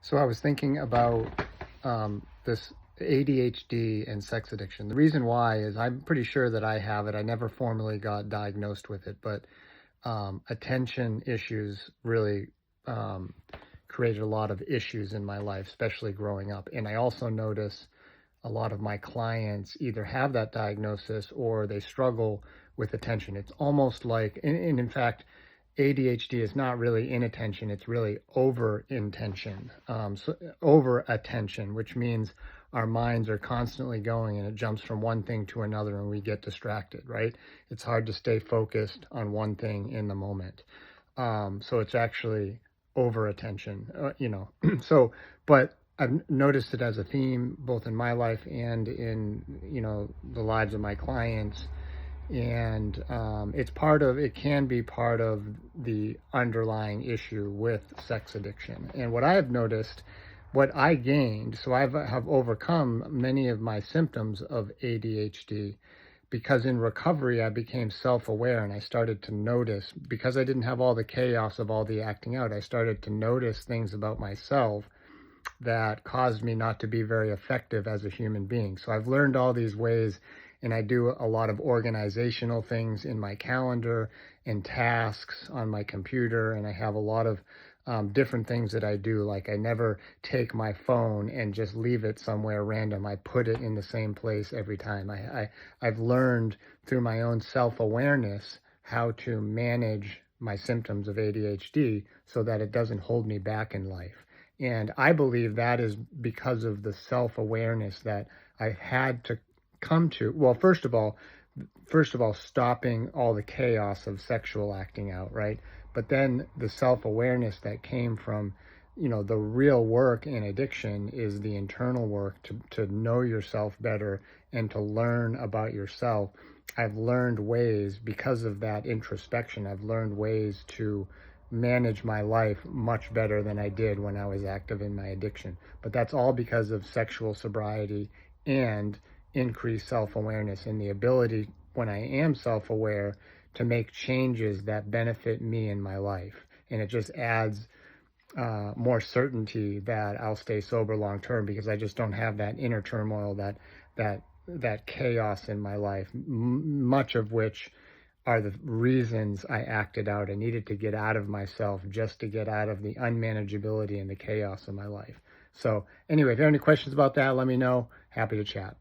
So I was thinking about this ADHD and sex addiction. The reason why is I'm pretty sure that I have it. I never formally got diagnosed with it, but attention issues really created a lot of issues in my life, especially growing up. And I also notice a lot of my clients either have that diagnosis or they struggle with attention. It's almost like, and in fact, ADHD is not really inattention, it's really over intention, so over attention, which means our minds are constantly going and it jumps from one thing to another and we get distracted, right? It's hard to stay focused on one thing in the moment. So it's actually over attention, so, but I've noticed it as a theme both in my life and in, the lives of my clients. And it can be part of the underlying issue with sex addiction. And what I have noticed, what I gained, so I have overcome many of my symptoms of ADHD because in recovery I became self-aware and I started to notice, because I didn't have all the chaos of all the acting out, I started to notice things about myself that caused me not to be very effective as a human being. So I've learned all these ways, and I do a lot of organizational things in my calendar and tasks on my computer, and I have a lot of different things that I do. Like I never take my phone and just leave it somewhere random. I put it in the same place every time. I've learned through my own self-awareness how to manage my symptoms of ADHD so that it doesn't hold me back in life. And I believe that is because of the self-awareness that I had to come to. Well, first of all, stopping all the chaos of sexual acting out, right? But then the self-awareness that came from, the real work in addiction is the internal work to know yourself better and to learn about yourself. I've learned ways, because of that introspection, I've learned ways to manage my life much better than I did when I was active in my addiction. But that's all because of sexual sobriety and increased self-awareness and the ability, when I am self-aware, to make changes that benefit me in my life. And it just adds more certainty that I'll stay sober long term because I just don't have that inner turmoil, that chaos in my life, much of which are the reasons I acted out. I needed to get out of myself just to get out of the unmanageability and the chaos of my life. So anyway, if you have any questions about that, let me know. Happy to chat.